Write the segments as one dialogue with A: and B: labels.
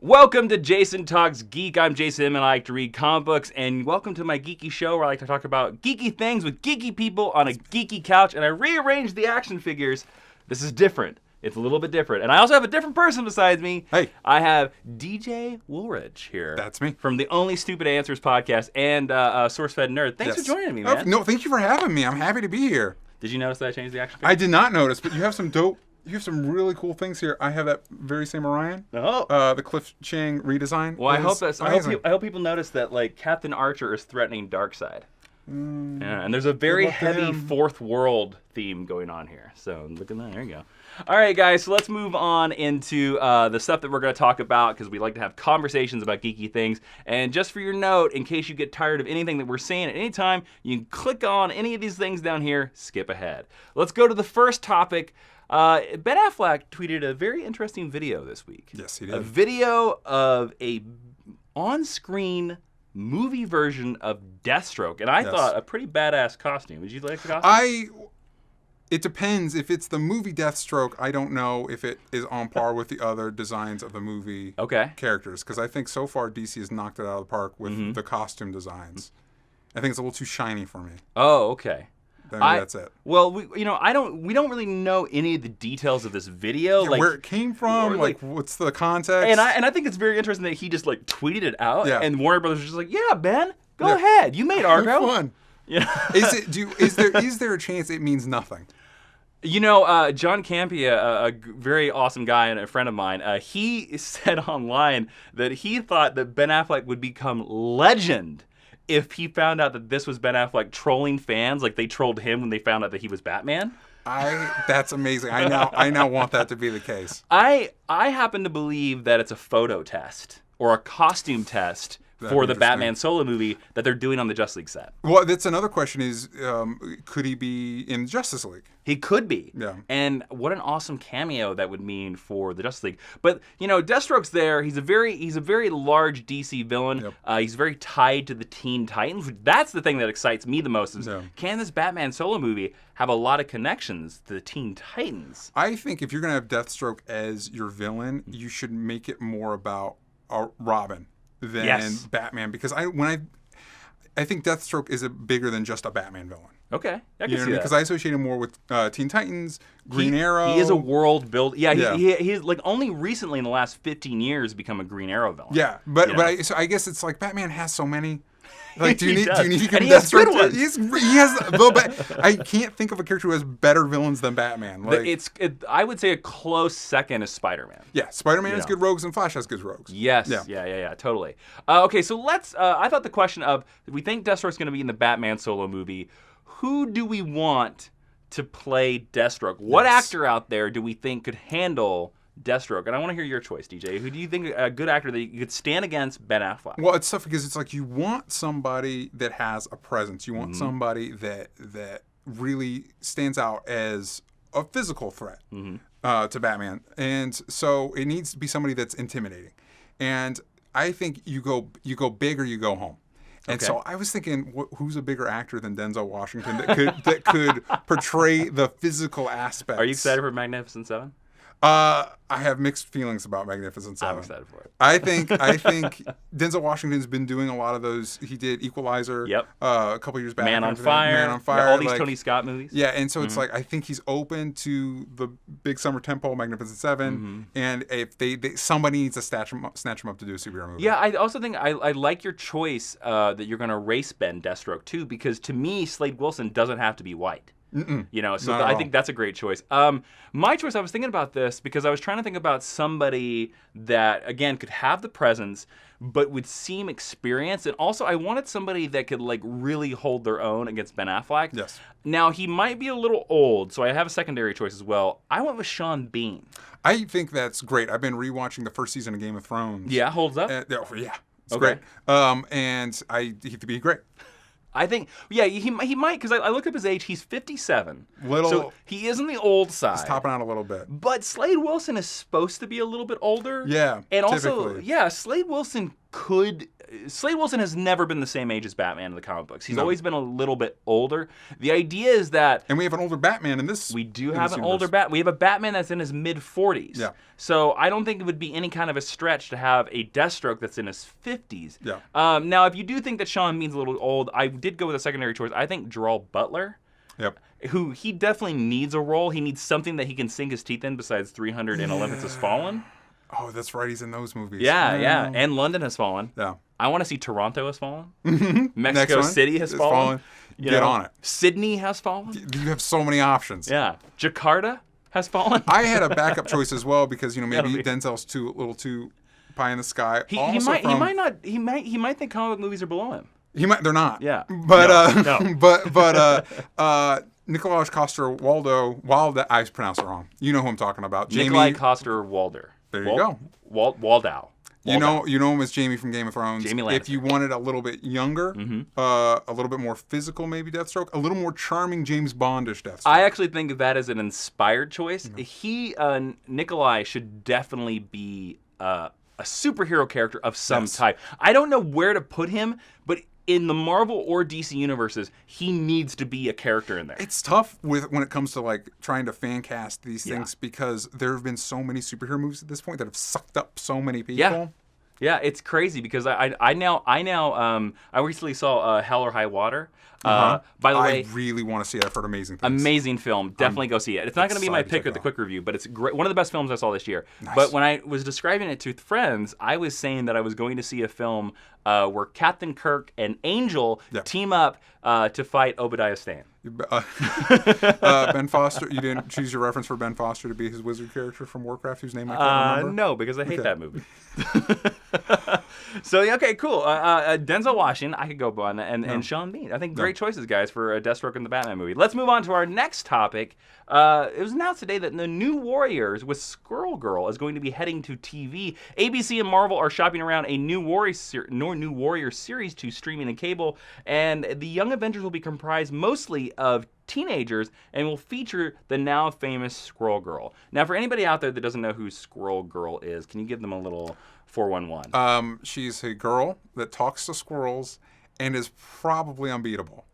A: Welcome to Jason Talks Geek. I'm Jason and I like to read comic books, and welcome to my geeky show where I like to talk about geeky things with geeky people on a geeky couch, and I rearrange the action figures. This is different. It's a little bit different. And I also have a different person besides me.
B: Hey.
A: I have DJ Wooldridge here.
B: That's me.
A: From the Only Stupid Answers podcast and SourceFed Nerd. Thanks for joining me, man.
B: No, thank you for having me. I'm happy to be here.
A: Did you notice that I changed the action figure?
B: I did not notice, but you have some really cool things here. I have that very same Orion.
A: Oh.
B: The Cliff Chang redesign.
A: Well, I hope people notice that like Captain Archer is threatening Darkseid. Yeah, and there's a very heavy fourth world theme going on here. So look at that. There you go. All right, guys. So let's move on into the stuff that we're going to talk about because we like to have conversations about geeky things. And just for your note, in case you get tired of anything that we're saying at any time, you can click on any of these things down here, skip ahead. Let's go to the first topic. Ben Affleck tweeted a very interesting video this week.
B: Yes, he did.
A: A video of a on-screen movie version of Deathstroke, and I thought a pretty badass costume. Would you like the costume?
B: It depends. If it's the movie Deathstroke, I don't know if it is on par with the other designs of the movie characters, because I think so far DC has knocked it out of the park with the costume designs. I think it's a little too shiny for me.
A: Oh, okay.
B: That's it.
A: Well, we don't really know any of the details of this video,
B: yeah,
A: like
B: where it came from, like what's the context.
A: And I think it's very interesting that he just like tweeted it out, and Warner Brothers was just like, "Yeah, Ben, go ahead. You made Argo.
B: Have fun."
A: Yeah.
B: Is there a chance it means nothing?
A: You know, John Campia, a very awesome guy and a friend of mine, he said online that he thought that Ben Affleck would become legend if he found out that this was Ben Affleck trolling fans like they trolled him when they found out that he was Batman.
B: That's amazing. I now want that to be the case.
A: I happen to believe that it's a photo test or a costume test for the Batman solo movie that they're doing on the Justice League set.
B: Well, that's another question is, could he be in Justice League?
A: He could be.
B: Yeah.
A: And what an awesome cameo that would mean for the Justice League. But, you know, Deathstroke's there. He's a very large DC villain. Yep. He's very tied to the Teen Titans. That's the thing that excites me the most is, can this Batman solo movie have a lot of connections to the Teen Titans?
B: I think if you're going to have Deathstroke as your villain, you should make it more about Robin than Batman, because I think Deathstroke is bigger than just a Batman villain.
A: Okay, I can see that.
B: Because I associate him more with Teen Titans, Green Arrow.
A: He is a world build. Yeah, he's like only recently in the last 15 years become a Green Arrow villain.
B: Yeah, but I guess it's like Batman has so many. Like, do you need to give him
A: Deathstroke?
B: He has. I can't think of a character who has better villains than Batman. Like,
A: I would say a close second is Spider-Man.
B: Yeah, Spider-Man has good rogues and Flash has good rogues.
A: Yes. Yeah, totally. Okay, so let's. I thought the question of we think Deathstroke's going to be in the Batman solo movie. Who do we want to play Deathstroke? What actor out there do we think could handle Deathstroke? And I want to hear your choice, DJ. Who do you think a good actor that you could stand against Ben Affleck?
B: Well, it's tough because it's like you want somebody that has a presence. You want somebody that really stands out as a physical threat to Batman. And so it needs to be somebody that's intimidating. And I think you go big or you go home. And so I was thinking, who's a bigger actor than Denzel Washington that could portray the physical aspects?
A: Are you excited for Magnificent Seven?
B: I have mixed feelings about Magnificent Seven.
A: I'm excited for it.
B: I think Denzel Washington's been doing a lot of those. He did Equalizer a couple years back.
A: Man on Fire. All these Tony Scott movies.
B: Yeah, and so it's like I think he's open to the big summer tentpole Magnificent Seven, and if somebody needs to snatch him up to do a superhero movie.
A: Yeah, I also think I like your choice that you're going to race Ben Deathstroke too, because to me Slade Wilson doesn't have to be white. You know, so I think that's a great choice. My choice, I was thinking about this because I was trying to think about somebody that, again, could have the presence, but would seem experienced. And also, I wanted somebody that could, like, really hold their own against Ben Affleck.
B: Yes.
A: Now, he might be a little old, so I have a secondary choice as well. I went with Sean Bean.
B: I think that's great. I've been rewatching the first season of Game of Thrones.
A: Yeah, holds up?
B: It's great. And he could be great.
A: I think, he might, because I looked up his age. He's 57. So he is on the old side.
B: He's topping out a little bit.
A: But Slade Wilson is supposed to be a little bit older.
B: Yeah,
A: and
B: typically.
A: also, Slade Wilson could Slade Wilson has never been the same age as Batman in the comic books. He's always been a little bit older. The idea is that...
B: And we have an older Batman in this.
A: We do have an older Batman. We have a Batman that's in his mid-40s.
B: Yeah.
A: So I don't think it would be any kind of a stretch to have a Deathstroke that's in his 50s.
B: Yeah.
A: Now, if you do think that Sean Bean's a little old, I did go with a secondary choice. I think Gerald Butler.
B: Yep.
A: Who he definitely needs a role. He needs something that he can sink his teeth in besides 300 and Olympus Has Fallen.
B: Oh, that's right. He's in those movies.
A: Yeah. And London Has Fallen.
B: Yeah.
A: I want to see Toronto Has Fallen. Mexico City has fallen.
B: Get on it.
A: Sydney has fallen.
B: You have so many options.
A: Yeah. Jakarta has fallen.
B: I had a backup choice as well because maybe Denzel's a little too pie in the sky.
A: He might think comic book movies are below him.
B: They're not.
A: Yeah.
B: But
A: no.
B: but Nikolaj Coster-Waldau, I pronounced it wrong. You know who I'm talking about.
A: Nikolaj Coster-Waldau.
B: There you go.
A: Waldau.
B: You know him as Jaime from Game of Thrones.
A: Jaime Lannister.
B: If you wanted a little bit younger, a little bit more physical, maybe Deathstroke, a little more charming James Bondish Deathstroke.
A: I actually think of that as an inspired choice. Nikolai should definitely be a superhero character of some type. I don't know where to put him, but in the Marvel or DC universes, he needs to be a character in there.
B: It's tough when it comes to trying to fan cast these things because there have been so many superhero movies at this point that have sucked up so many people.
A: Yeah, it's crazy because I recently saw Hell or High Water. By the way,
B: I really want to see it. I've heard amazing things.
A: Amazing film. Definitely go see it. It's not going to be my pick with the quick review, but it's great. One of the best films I saw this year.
B: Nice.
A: But when I was describing it to friends, I was saying that I was going to see a film where Captain Kirk and Angel team up to fight Obadiah Stane.
B: Ben Foster, you didn't choose your reference for Ben Foster to be his wizard character from Warcraft, whose name I can't remember?
A: No, because I hate that movie. So, okay, cool. Denzel Washington, I could go on that, and Sean Bean. I think great choices, guys, for Deathstroke in the Batman movie. Let's move on to our next topic. It was announced today that the new Warriors with Squirrel Girl is going to be heading to TV. ABC and Marvel are shopping around a new Warrior series to streaming and cable, and the Young Avengers will be comprised mostly of teenagers and will feature the now famous Squirrel Girl. Now, for anybody out there that doesn't know who Squirrel Girl is, can you give them a little 411?
B: She's a girl that talks to squirrels and is probably unbeatable.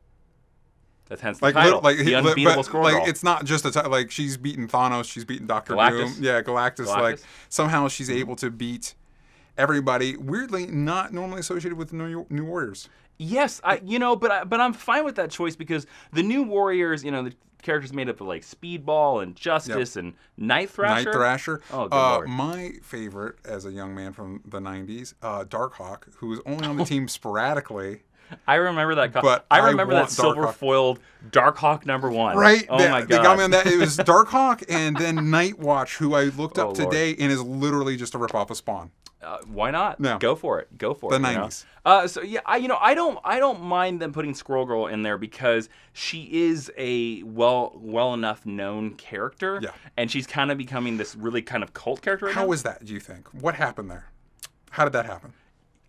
A: That's hence the title, the Unbeatable Squirrel Girl.
B: It's not just she's beaten Thanos, she's beaten Dr.
A: Galactus.
B: Doom. Yeah, Galactus. Somehow she's able to beat everybody. Weirdly, not normally associated with the New Warriors.
A: Yes, but I'm fine with that choice because the New Warriors, the characters made up of Speedball and Justice and Night Thrasher. Oh, good Lord.
B: My favorite as a young man from the 90s, Darkhawk, who was only on the team sporadically.
A: I remember that. But I remember that silver-foiled Darkhawk #1.
B: Right?
A: Oh my God.
B: They got me on that. It was Darkhawk and then Nightwatch, who I looked up today and is literally just a ripoff of Spawn.
A: Why not?
B: No.
A: Go for it. The
B: 90s.
A: I don't mind them putting Squirrel Girl in there because she is a well enough known character.
B: Yeah.
A: And she's kind of becoming this really kind of cult character right now.
B: How is that, do you think? What happened there? How did that happen?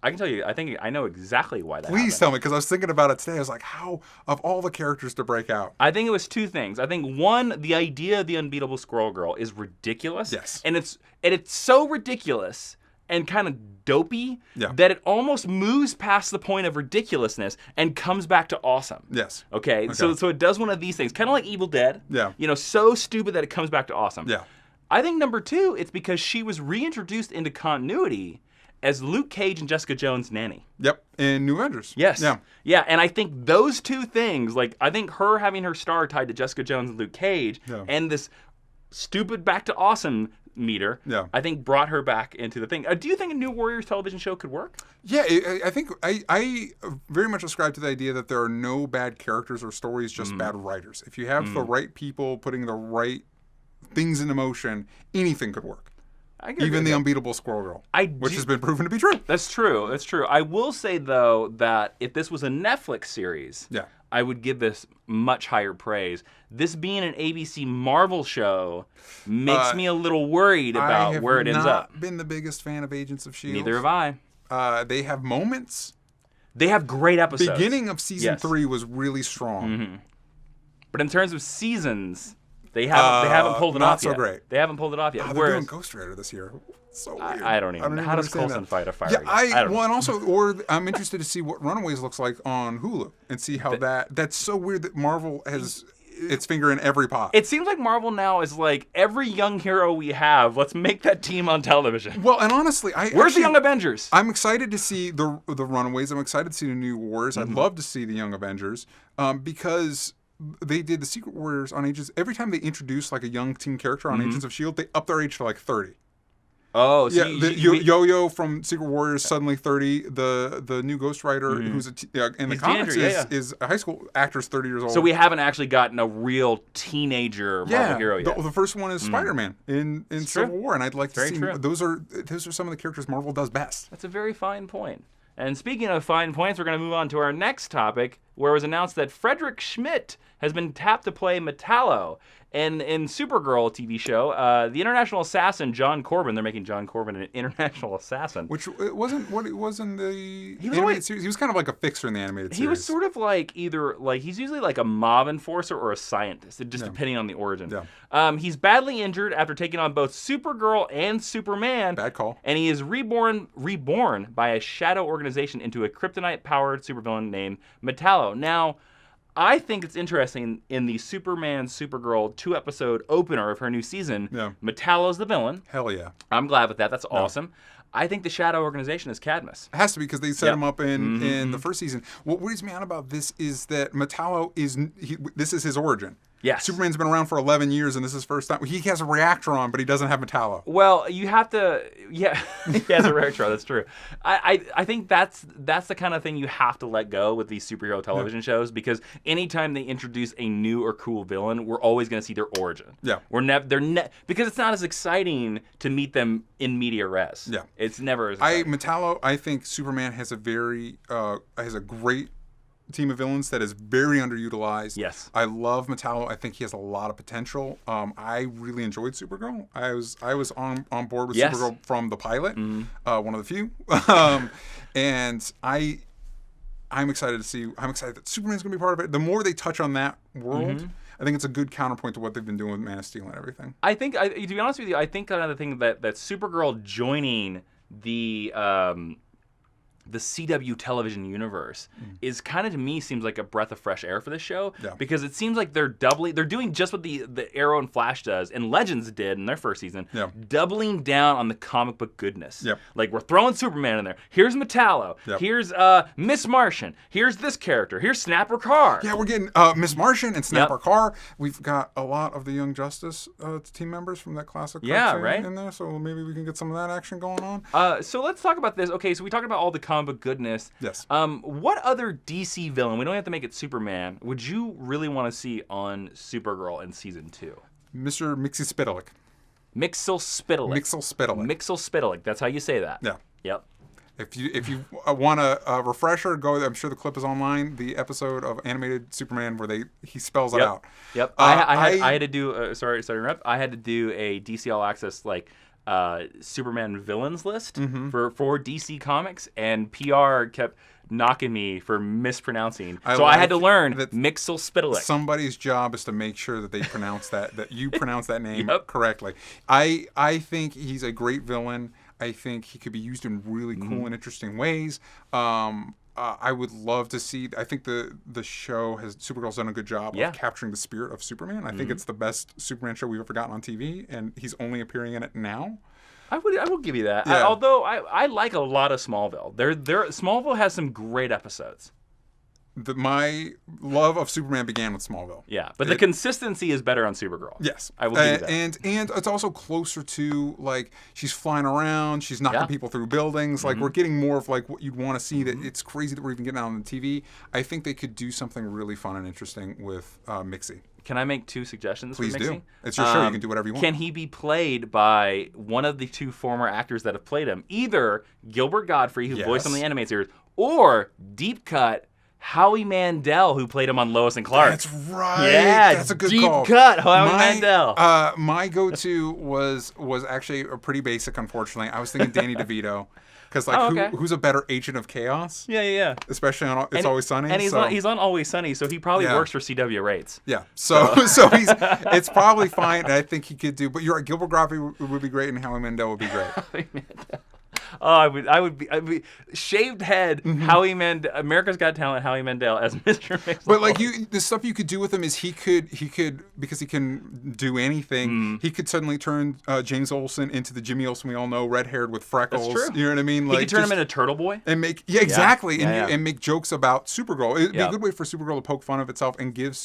A: I can tell you, I think I know exactly why that happened.
B: Please tell me, because I was thinking about it today. I was like, how, of all the characters to break out?
A: I think it was two things. I think, one, the idea of the Unbeatable Squirrel Girl is ridiculous.
B: Yes.
A: And it's so ridiculous and kind of dopey that it almost moves past the point of ridiculousness and comes back to awesome.
B: Yes.
A: Okay. So it does one of these things, kind of like Evil Dead.
B: Yeah.
A: So stupid that it comes back to awesome.
B: Yeah.
A: I think number two, it's because she was reintroduced into continuity as Luke Cage and Jessica Jones' nanny.
B: Yep, in New Avengers.
A: Yes. Yeah, and I think those two things, I think her having her star tied to Jessica Jones and Luke Cage, and this stupid back to awesome meter, I think brought her back into the thing. Do you think a new Warriors television show could work?
B: Yeah, I think I very much ascribe to the idea that there are no bad characters or stories, just bad writers. If you have the right people putting the right things into motion, anything could work. Even the Unbeatable Squirrel Girl, which has been proven to be true.
A: That's true. I will say, though, that if this was a Netflix series, I would give this much higher praise. This being an ABC Marvel show makes me a little worried about where it ends up.
B: I have not been the biggest fan of Agents of S.H.I.E.L.D.
A: Neither have I.
B: They have moments.
A: They have great episodes.
B: Beginning of season 3 was really strong.
A: Mm-hmm. But in terms of seasons... They haven't pulled it off yet.
B: Not so great.
A: They haven't pulled it off yet.
B: They're doing Ghost Rider this year. So weird.
A: I don't even. How does Coulson fight a fire?
B: Yeah, and also, I'm interested to see what Runaways looks like on Hulu and see how that's so weird that Marvel has its finger in every pot.
A: It seems like Marvel now is like every young hero we have. Let's make that team on television.
B: Well, and honestly,
A: where's the Young Avengers?
B: I'm excited to see the Runaways. I'm excited to see the new Warriors. I'd love to see the Young Avengers because they did the Secret Warriors on Agents. Every time they introduce like a young teen character on Agents of S.H.I.E.L.D., they up their age to like 30.
A: Oh, so
B: yeah. Yo-Yo from Secret Warriors suddenly 30. The new Ghost Rider who's in the comics is a high school actor's 30 years old.
A: So we haven't actually gotten a real teenager Marvel hero yet.
B: The first one is Spider-Man in Civil War, and I'd like to see those are some of the characters Marvel does best.
A: That's a very fine point. And speaking of fine points, we're going to move on to our next topic, where it was announced that Frederick Schmidt has been tapped to play Metallo. And in Supergirl TV show, the international assassin John Corbin, they're making John Corbin an international assassin.
B: Which it wasn't what it was in the animated series. He was kind of like a fixer in the animated series.
A: He was sort of like he's usually like a mob enforcer or a scientist, just depending on the origin. Yeah. He's badly injured after taking on both Supergirl and Superman.
B: Bad call.
A: And he is reborn by a shadow organization into a kryptonite-powered supervillain named Metallo. Now, I think it's interesting in the Superman Supergirl 2-episode opener of her new season, Metallo's the villain.
B: Hell yeah.
A: I'm glad with that. That's awesome. I think the Shadow Organization is Cadmus.
B: It has to be because they set him up in the first season. What worries me out about this is that Metallo this is his origin.
A: Yes.
B: Superman's been around for 11 years, and this is his first time. He has a reactor on, but he doesn't have Metallo.
A: Well, you have to, he has a reactor on, that's true. I think that's the kind of thing you have to let go with these superhero television shows, because anytime they introduce a new or cool villain, we're always going to see their origin. Yeah. Because it's not as exciting to meet them in media res. Yeah. It's never as exciting.
B: Metallo, I think Superman has a great team of villains that is very underutilized. Yes. I love Metallo. I think he has a lot of potential. I really enjoyed Supergirl. I was on board with Supergirl from the pilot, one of the few. And I'm excited that Superman's going to be part of it. The more they touch on that world, I think it's a good counterpoint to what they've been doing with Man of Steel and everything.
A: I think, to be honest with you, I think another thing that Supergirl joining the CW television universe is kind of, to me, seems like a breath of fresh air for this show, because it seems like they're doing just what the Arrow and Flash does and Legends did in their first season, doubling down on the comic book goodness. Like, we're throwing Superman in there. Here's Metallo. Here's Miss Martian. Here's this character. Here's Snapper Carr.
B: Yeah, we're getting Miss Martian and Snapper Carr. We've got a lot of the Young Justice team members from that classic cartoon in there, so maybe we can get some of that action going on.
A: So let's talk about this. Okay, so we talked about all the comic book goodness. Yes. What other DC villain, we don't have to make it Superman, would you really want to see on Supergirl in season 2?
B: Mr. Mixel-Spitalik.
A: Mixel-Spitalik. That's how you say that. Yeah. Yep.
B: If you want a refresher, go. I'm sure the clip is online. The episode of animated Superman where he spells it out.
A: Yep. I had to do. Sorry to interrupt. I had to do a DC All Access Superman villains list for DC Comics, and PR kept knocking me for mispronouncing. I had to learn Mixel-Spitalik.
B: Somebody's job is to make sure that they pronounce that you pronounce that name correctly. I think he's a great villain. I think he could be used in really cool and interesting ways. I would love to see. I think the show Supergirl's done a good job of capturing the spirit of Superman. I think it's the best Superman show we've ever gotten on TV, and he's only appearing in it now.
A: I will give you that. Yeah. Although I like a lot of Smallville. Smallville has some great episodes.
B: My love of Superman began with Smallville.
A: Yeah, but the consistency is better on Supergirl. Yes, I will give you that.
B: And it's also closer to, like, she's flying around, she's knocking people through buildings. Like, we're getting more of like what you'd want to see. That it's crazy that we're even getting out on the TV. I think they could do something really fun and interesting with Mixie.
A: Can I make 2 suggestions?
B: Please
A: for Mixie?
B: Do. It's your show. You can do whatever you want.
A: Can he be played by one of the 2 former actors that have played him? Either Gilbert Gottfried, who voiced on the animated series, or deep cut Howie Mandel, who played him on Lois and Clark.
B: That's right.
A: Yeah,
B: that's a good
A: deep
B: call.
A: cut Howie Mandel.
B: My go-to was actually pretty basic, unfortunately. I was thinking Danny DeVito. Because like, who's a better agent of chaos?
A: Yeah.
B: Especially on It's Always Sunny.
A: And he's on Always Sunny, so he probably works for CW rates.
B: Yeah. So it's probably fine. And I think he could do. But you're right. Gilbert Gottfried would be great, and Howie Mandel would be great.
A: Howie Mandel. Oh, I'd be shaved head. Howie Mandel, America's Got Talent. Howie Mandel as Mr. Mix-a-Lot.
B: But like the stuff you could do with him is he could because he can do anything. He could suddenly turn James Olsen into the Jimmy Olsen we all know, red-haired with freckles.
A: That's true.
B: You know what I mean?
A: He could turn him into Turtle Boy
B: and make exactly and make jokes about Supergirl. It'd be a good way for Supergirl to poke fun of itself and give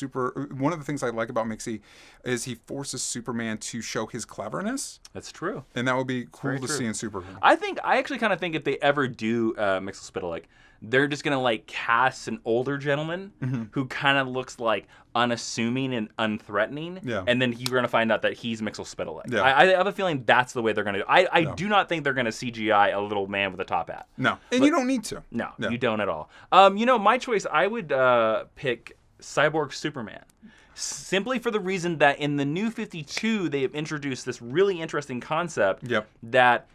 B: One of the things I like about Mixie is he forces Superman to show his cleverness.
A: That's true,
B: and that would be cool to see in Supergirl.
A: I actually kind of think if they ever do Mixel-Spittle, they're just gonna like cast an older gentleman who kind of looks like unassuming and unthreatening, and then you're gonna find out that he's Mixel-Spittle. I have a feeling that's the way they're gonna do. I do not think they're gonna CGI a little man with a top hat.
B: No, and you don't need to.
A: No, you don't at all. My choice, I would pick Cyborg Superman. Simply for the reason that in the New 52, they have introduced this really interesting concept that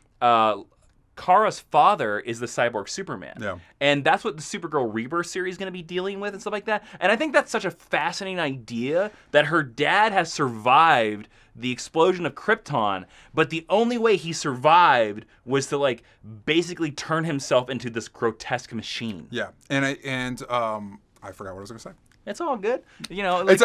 A: Kara's father is the Cyborg Superman.
B: Yeah.
A: And that's what the Supergirl Rebirth series is going to be dealing with and stuff like that. And I think that's such a fascinating idea that her dad has survived the explosion of Krypton, but the only way he survived was to like basically turn himself into this grotesque machine.
B: Yeah. And I forgot what I was going to say.
A: It's all good. It's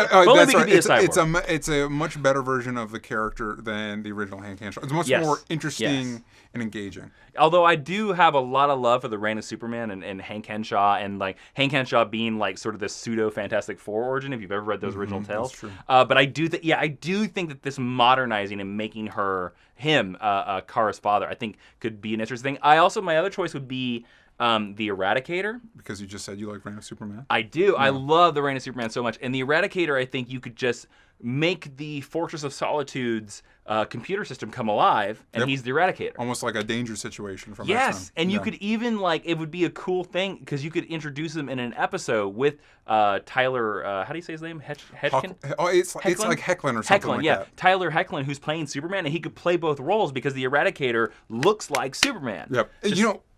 B: a much better version of the character than the original Hank Henshaw. It's much more interesting and engaging.
A: Although I do have a lot of love for the Reign of Superman and Hank Henshaw, and like Hank Henshaw being like sort of this pseudo Fantastic Four origin, if you've ever read those original tales.
B: That's true.
A: But I do think that this modernizing and making him Kara's father, I think could be an interesting thing. My other choice would be the Eradicator.
B: Because you just said you like Reign of Superman?
A: I do. Yeah. I love the Reign of Superman so much. And the Eradicator, I think you could just make the Fortress of Solitude's computer system come alive, and he's the Eradicator.
B: Almost like a danger situation from
A: X-Men. And you could even, it would be a cool thing, because you could introduce him in an episode with Tyler, how do you say his name? Hecklin?
B: It's like Hecklin or something like that.
A: Tyler Hecklin, who's playing Superman, and he could play both roles because the Eradicator looks like Superman.
B: Yep.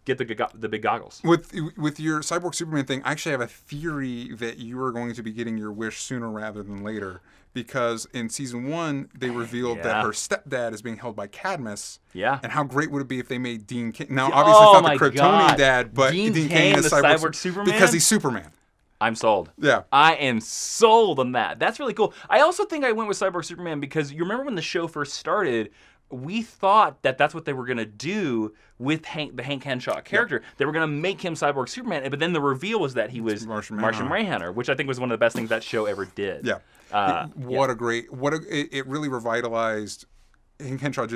A: Get the big goggles.
B: With your Cyborg Superman thing, I actually have a theory that you are going to be getting your wish sooner rather than later. Because in season 1, they revealed that her stepdad is being held by Cadmus. Yeah. And how great would it be if they made Dean Cain... Now, obviously, it's not the Kryptonian dad, but Dean Cain is Cyborg Superman? Because he's Superman.
A: I'm sold.
B: Yeah.
A: I am sold on that. That's really cool. I also think I went with Cyborg Superman because you remember when the show first started, we thought that that's what they were going to do with the Hank Henshaw character. Yep. They were going to make him Cyborg Superman, but then the reveal was that he was Martian Manhunter, which I think was one of the best things that show ever did.
B: Yeah. It really revitalized Hank Henshaw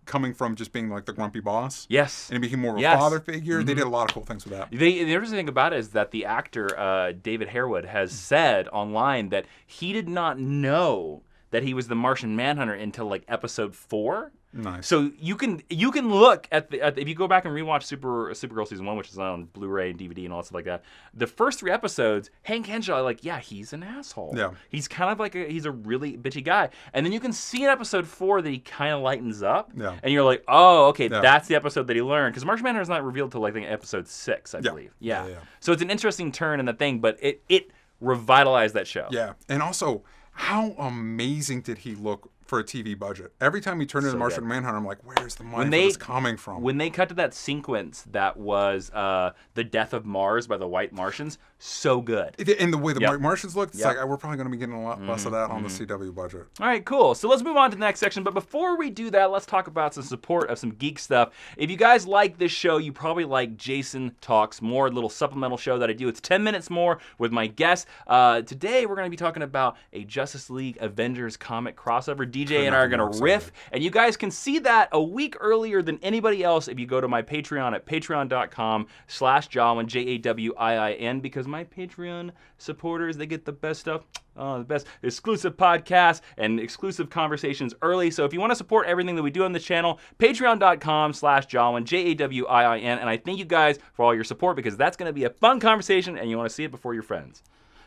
B: coming from just being like the grumpy boss.
A: Yes.
B: And he became more of a father figure. Mm-hmm. They did a lot of cool things with that.
A: The interesting thing about it is that the actor, David Harewood, has said online that he did not know that he was the Martian Manhunter until episode 4.
B: Nice.
A: So you can look at if you go back and rewatch Supergirl season 1, which is on Blu-ray and DVD and all that stuff like that. The first 3 episodes, Hank Henshaw, he's an asshole.
B: Yeah.
A: He's kind of he's a really bitchy guy. And then you can see in episode 4 that he kind of lightens up.
B: Yeah.
A: And you're like, oh, okay, that's the episode that he learned. Because Martian Manhunter is not revealed till episode 6, I believe. Yeah. So it's an interesting turn in the thing, but it revitalized that show.
B: Yeah. And also, how amazing did he look for a TV budget? Every time he turned into Martian Manhunter, I'm like, where's the money for this coming from?
A: When they cut to that sequence that was the death of Mars by the White Martians, so good.
B: And the way the Martians looked, it's we're probably going to be getting a lot less of that on the CW budget.
A: All right, cool. So let's move on to the next section. But before we do that, let's talk about some support of some geek stuff. If you guys like this show, you probably like Jason Talks More, a little supplemental show that I do. It's 10 minutes more with my guests. Today, we're going to be talking about a Justice League Avengers comic crossover. DJ and I are going to riff, and you guys can see that a week earlier than anybody else if you go to my Patreon at patreon.com/Jawiin, Jawiin, because my Patreon supporters, they get the best stuff, the best exclusive podcasts and exclusive conversations early. So if you want to support everything that we do on this channel, patreon.com/Jawiin, Jawiin, and I thank you guys for all your support because that's going to be a fun conversation and you want to see it before your friends.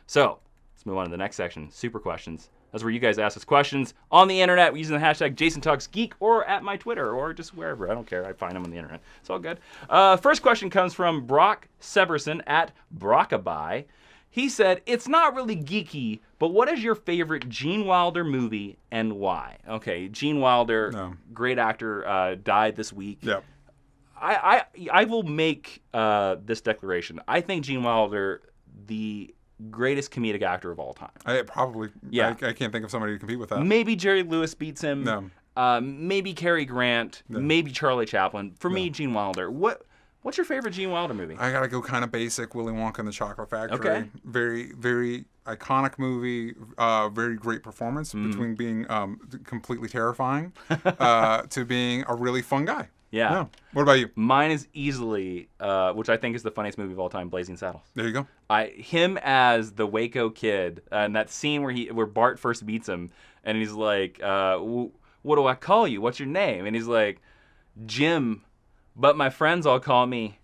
A: So let's move on to the next section, super questions. That's where you guys ask us questions on the internet using the hashtag Jason Talks Geek or at my Twitter or just wherever. I don't care. I find them on the internet. It's all good. First question comes from Brock Severson at Brockaby. He said, it's not really geeky, but what is your favorite Gene Wilder movie and why? Okay, Gene Wilder, great actor, died this week.
B: Yep.
A: I will make this declaration. I think Gene Wilder, the greatest comedic actor of all time.
B: I can't think of somebody to compete with that.
A: Maybe Jerry Lewis beats him.
B: No.
A: Maybe Cary Grant. No. Maybe Charlie Chaplin. For me, Gene Wilder. What's your favorite Gene Wilder movie?
B: I gotta go kind of basic. Willy Wonka and the Chocolate Factory.
A: Okay.
B: Very, very iconic movie. Very great performance between being completely terrifying to being a really fun guy.
A: Yeah.
B: What about you?
A: Mine is easily, which I think is the funniest movie of all time, Blazing Saddles.
B: There you go.
A: Him as the Waco kid, and that scene where Bart first meets him, and he's like, "What do I call you? What's your name?" And he's like, "Jim, but my friends all call me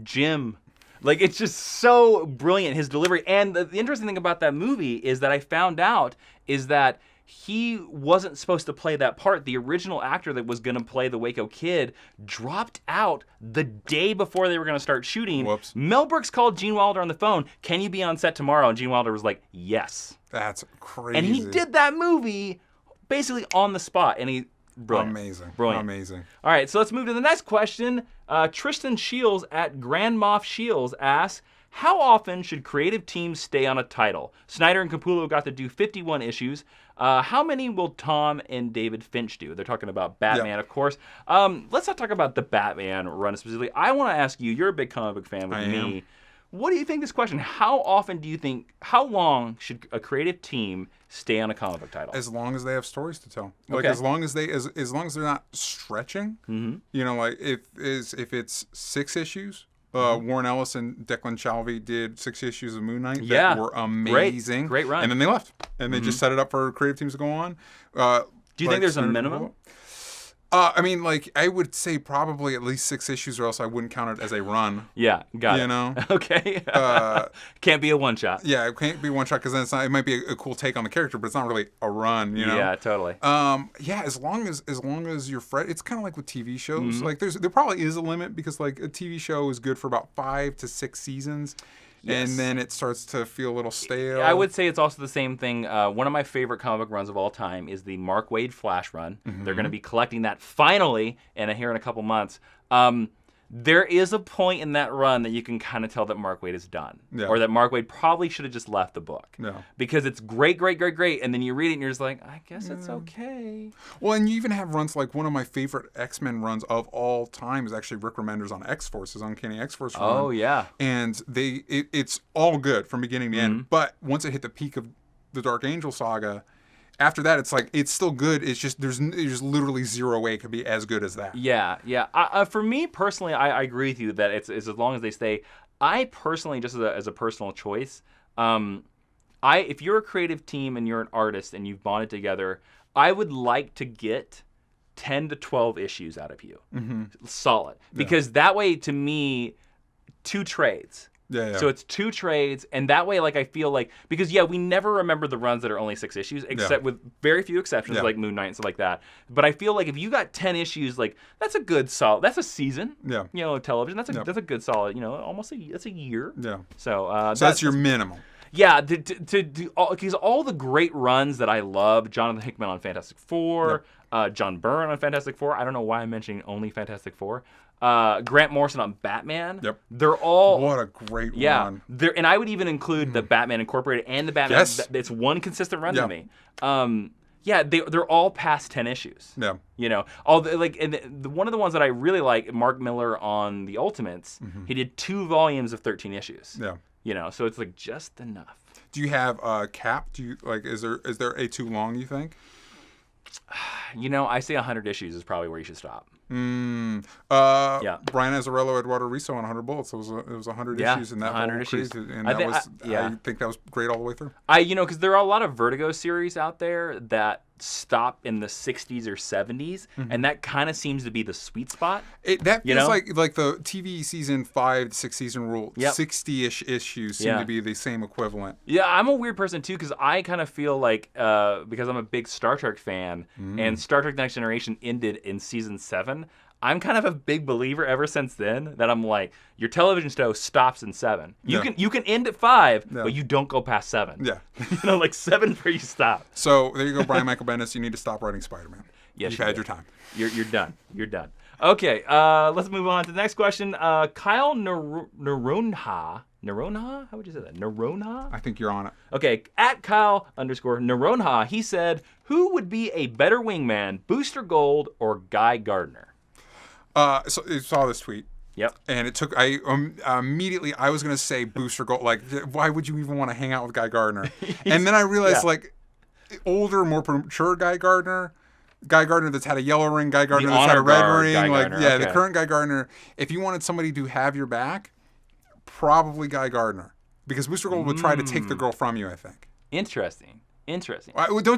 A: Jim." Like, it's just so brilliant, his delivery. And the interesting thing about that movie is that I found out is that he wasn't supposed to play that part. The original actor that was going to play the Waco Kid dropped out the day before they were going to start shooting.
B: Whoops.
A: Mel Brooks called Gene Wilder on the phone. Can you be on set tomorrow? And Gene Wilder was like, yes.
B: That's crazy.
A: And he did that movie basically on the spot. And he, brilliant.
B: Amazing.
A: Brilliant.
B: Amazing.
A: All right, so let's move to the next question. Tristan Shields at Grand Moff Shields asks, how often should creative teams stay on a title? Snyder and Capullo got to do 51 issues. How many will Tom and David Finch do? They're talking about Batman, of course. Let's not talk about the Batman run specifically. I want to ask you, you're a big comic book fan with me. What do you think this question? How long should a creative team stay on a comic book title?
B: As long as they have stories to tell. Like, as long as they're not stretching. You know, like if it's 6 issues. Warren Ellis and Declan Shalvey did 6 issues of Moon Knight that were amazing.
A: Great run.
B: And then they left. And they just set it up for creative teams to go on.
A: Do you think there's a minimum?
B: I mean, like, I would say probably at least 6 issues, or else I wouldn't count it as a run.
A: Yeah, got it.
B: You know?
A: Okay. Can't be a one-shot.
B: Yeah, it can't be one shot because then it might be a cool take on the character, but it's not really a run, you know?
A: Yeah, totally.
B: Yeah, as long as you're it's kind of like with TV shows. Like, there probably is a limit because, like, a TV show is good for about 5 to 6 seasons. Yes. And then it starts to feel a little stale.
A: I would say it's also the same thing. One of my favorite comic book runs of all time is the Mark Waid Flash run. They're going to be collecting that finally here in a couple months. There is a point in that run that you can kind of tell that Mark Waid is done. Yeah. Or that Mark Waid probably should have just left the book.
B: Yeah.
A: Because it's great, and then you read it and you're just like, I guess it's okay.
B: Well, and you even have runs like one of my favorite X-Men runs of all time is actually Rick Remender's on X-Force, his Uncanny X-Force run.
A: Oh, yeah.
B: And it's all good from beginning to end. But once it hit the peak of the Dark Angel saga, after that, it's like, it's still good. It's just, there's literally zero way it could be as good as that.
A: Yeah. For me personally, I agree with you that it's as long as they stay. I personally, just as a personal choice, if you're a creative team and you're an artist and you've bonded together, I would like to get 10 to 12 issues out of you. Solid. Because that way, to me, 2 trades.
B: Yeah.
A: So it's 2 trades, and that way, like, I feel like, because we never remember the runs that are only 6 issues, except with very few exceptions, like Moon Knight and stuff like that. But I feel like if you got 10 issues, like, that's a good solid. That's a season.
B: Yeah.
A: You know, television. That's a good solid. You know, almost that's a year.
B: Yeah.
A: So
B: that's your minimum.
A: Yeah, because all the great runs that I love, Jonathan Hickman on Fantastic Four, John Byrne on Fantastic Four. I don't know why I'm mentioning only Fantastic Four. Grant Morrison on Batman.
B: Yep.
A: They're all...
B: What a great run.
A: And I would even include the Batman Incorporated and the Batman...
B: Yes.
A: It's one consistent run to me. They're all past 10 issues.
B: Yeah.
A: You know, one of the ones that I really like, Mark Millar on the Ultimates, he did 2 volumes of 13 issues.
B: Yeah.
A: You know, so it's like just enough.
B: Do you have a cap? Do you is there a too long, you think?
A: You know, I say 100 issues is probably where you should stop.
B: Brian Azzarello, Eduardo Riso on 100 Bullets. It was 100 issues in that
A: 100 issues. And I
B: think that was great all the way through.
A: Because there are a lot of Vertigo series out there that stop in the 60s or 70s, and that kind of seems to be the sweet spot.
B: That feels like the TV season 5 to 6 season rule. 60-ish issues seem to be the same equivalent.
A: Yeah, I'm a weird person too, because I kind of feel like because I'm a big Star Trek fan, and Star Trek Next Generation ended in season 7. I'm kind of a big believer ever since then that I'm like, your television show stops in 7. You can end at 5, but you don't go past 7.
B: Yeah.
A: Like 7 where you stop.
B: So there you go, Brian Michael Bendis. You need to stop writing Spider-Man.
A: Yes,
B: You've had your time.
A: You're done. You're done. Okay, let's move on to the next question. Kyle Naronha. Naronha? How would you say that? Naronha?
B: I think you're on it.
A: Okay, at Kyle_Naronha, he said, who would be a better wingman, Booster Gold or Guy Gardner?
B: So I saw this tweet.
A: Yep.
B: And it took, immediately, I was going to say Booster Gold. Like, why would you even want to hang out with Guy Gardner? And then I realized, older, more mature Guy Gardner that's had a yellow ring, Guy Gardner that's had a red ring. The current Guy Gardner, if you wanted somebody to have your back, probably Guy Gardner. Because Booster Gold would try to take the girl from you, I think.
A: Interesting.
B: Don't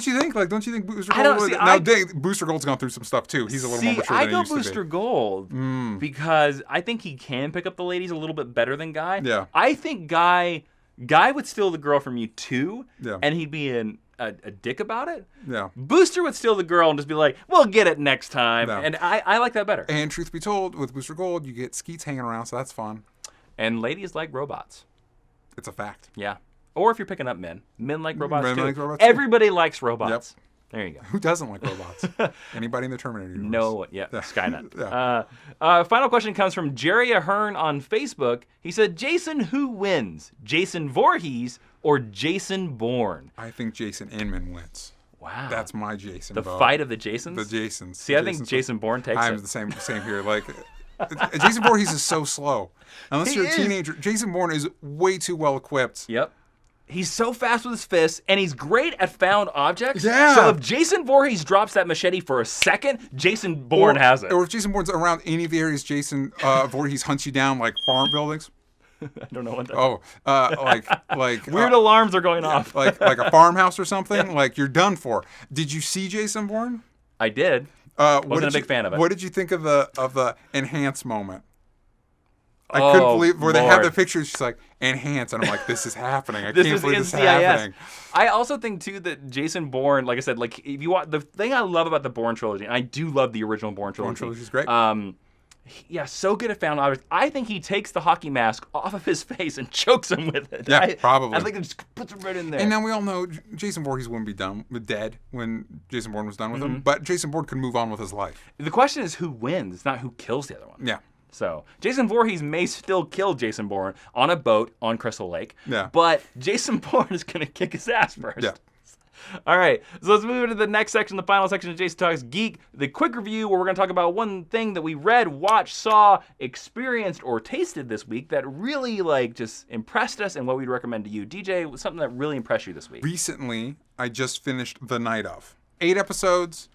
B: you think? Don't you think Booster Gold? Booster Gold's gone through some stuff too. He's a little more mature than he used to be. I go
A: Booster Gold because I think he can pick up the ladies a little bit better than Guy.
B: Yeah.
A: I think Guy would steal the girl from you too, and he'd be a dick about it.
B: Yeah.
A: Booster would steal the girl and just be like, "We'll get it next time," and I like that better.
B: And truth be told, with Booster Gold, you get Skeets hanging around, so that's fun.
A: And ladies like robots.
B: It's a fact.
A: Yeah. Or if you're picking up men like robots too.
B: Like robots
A: Everybody likes robots.
B: Yep.
A: There you go.
B: Who doesn't like robots? Anybody in the Terminator universe?
A: No one. Yeah, Skynet. Final question comes from Jerry Ahern on Facebook. He said, Jason, who wins? Jason Voorhees or Jason Bourne?
B: I think Jason Inman wins.
A: Wow.
B: That's my Jason.
A: The fight of the Jasons?
B: The Jasons.
A: See, I think Jason Bourne takes it.
B: I'm the same here. Like, Jason Voorhees is so slow. Unless you're a teenager, Jason Bourne is way too well equipped.
A: Yep. He's so fast with his fists, and he's great at found objects.
B: Yeah.
A: So if Jason Voorhees drops that machete for a second, Jason Bourne has it.
B: Or if Jason Bourne's around any of the areas Jason Voorhees hunts you down, like farm buildings.
A: I don't know what that
B: is. Like
A: weird alarms are going off.
B: like a farmhouse or something. Like you're done for. Did you see Jason Bourne?
A: I did. Wasn't a big fan of it.
B: What did you think of the enhance moment? I couldn't believe where they have the pictures. She's like, enhance. And I'm like, this is happening. I can't believe this is happening.
A: I also think, too, that Jason Bourne, like I said, like if you want, the thing I love about the Bourne trilogy, and I do love the original Bourne trilogy.
B: Bourne trilogy's great.
A: So good at found objects. I think he takes the hockey mask off of his face and chokes him with it.
B: Yeah, probably.
A: I think it just puts him right in there.
B: And now we all know Jason Voorhees wouldn't be dead when Jason Bourne was done with him, but Jason Bourne could move on with his life.
A: The question is who wins. It's not who kills the other one.
B: Yeah.
A: So Jason Voorhees may still kill Jason Bourne on a boat on Crystal Lake.
B: Yeah.
A: But Jason Bourne is going to kick his ass first.
B: Yeah.
A: All right, so let's move into the next section, the final section of Jason Talks Geek, the quick review where we're going to talk about one thing that we read, watched, saw, experienced, or tasted this week that really just impressed us and what we'd recommend to you. DJ, something that really impressed you this week?
B: Recently, I just finished The Night Of. 8 episodes.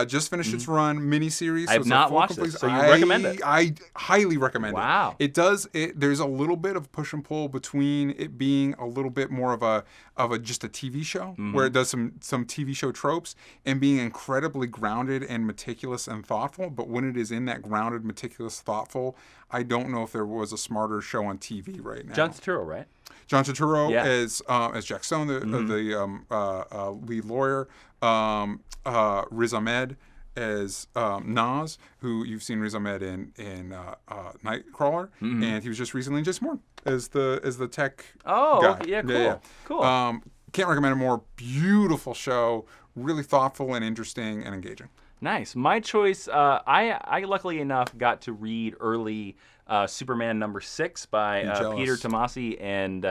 B: Just finished its run, miniseries.
A: I have not watched it, so you recommend it?
B: I highly recommend it.
A: Wow.
B: There's a little bit of push and pull between it being a little bit more of just a TV show, where it does some TV show tropes, and being incredibly grounded and meticulous and thoughtful. But when it is in that grounded, meticulous, thoughtful, I don't know if there was a smarter show on TV right now.
A: John Turturro, right?
B: John Turturro as Jack Stone, the lead lawyer. Riz Ahmed as Nas, who you've seen Riz Ahmed in Nightcrawler, and he was just recently in Jason Bourne as the tech guy.
A: Yeah, cool. Yeah. Cool.
B: Can't recommend a more beautiful show, really thoughtful and interesting and engaging.
A: Nice. My choice, I luckily enough got to read early Superman #6 by Peter Tomasi and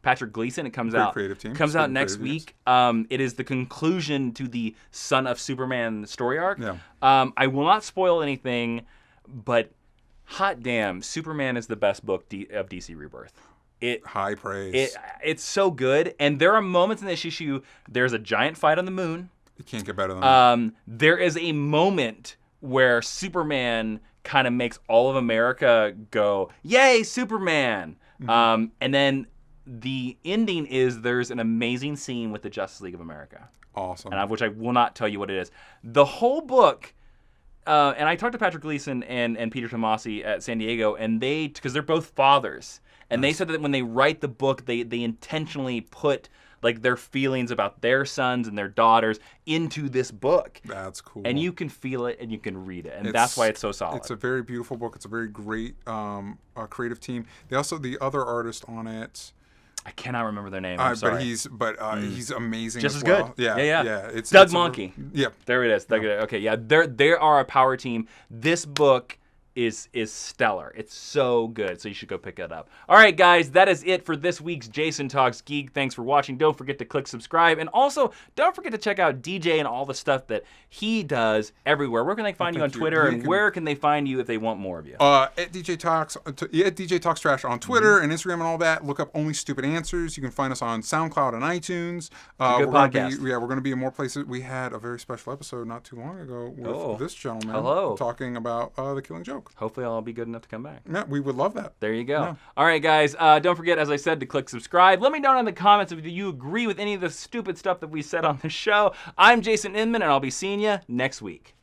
A: Patrick Gleason. It comes out next week. It is the conclusion to the Son of Superman story arc.
B: Yeah.
A: I will not spoil anything, but hot damn, Superman is the best book of DC Rebirth.
B: High praise. It's
A: so good, and there are moments in this issue. There's a giant fight on the moon.
B: You can't get better than that.
A: There is a moment where Superman kind of makes all of America go, yay, Superman. And then the ending is there's an amazing scene with the Justice League of America.
B: Awesome.
A: Which I will not tell you what it is. The whole book, and I talked to Patrick Gleason and Peter Tomasi at San Diego, and because they're both fathers, and they said that when they write the book, they intentionally put like their feelings about their sons and their daughters into this book.
B: That's cool.
A: And you can feel it and you can read it, and that's why it's so solid.
B: It's a very beautiful book. It's a very great creative team. The other artist on it,
A: I cannot remember their name. I'm sorry.
B: But he's amazing.
A: Just
B: as
A: as
B: well.
A: good. Yeah.
B: It's
A: Doug
B: it's
A: Monkey.
B: Yep.
A: There it is. Okay, yeah. There are a power team. This book is stellar. It's so good, so you should go pick it up. All right, guys, that is it for this week's Jason Talks Geek. Thanks for watching. Don't forget to click subscribe, and also don't forget to check out DJ and all the stuff that he does everywhere. Where can they find you on Twitter, and where can they find you if they want more of you?
B: At DJ Talks Trash on Twitter and Instagram and all that. Look up Only Stupid Answers. You can find us on SoundCloud and iTunes.
A: Good podcast.
B: We're going to be in more places. We had a very special episode not too long ago with this gentleman talking about The Killing Joke.
A: Hopefully I'll be good enough to come back.
B: Yeah, we would love that.
A: There you go.
B: Yeah.
A: All right, guys. Don't forget, as I said, to click subscribe. Let me know in the comments if you agree with any of the stupid stuff that we said on the show. I'm Jason Inman, and I'll be seeing you next week.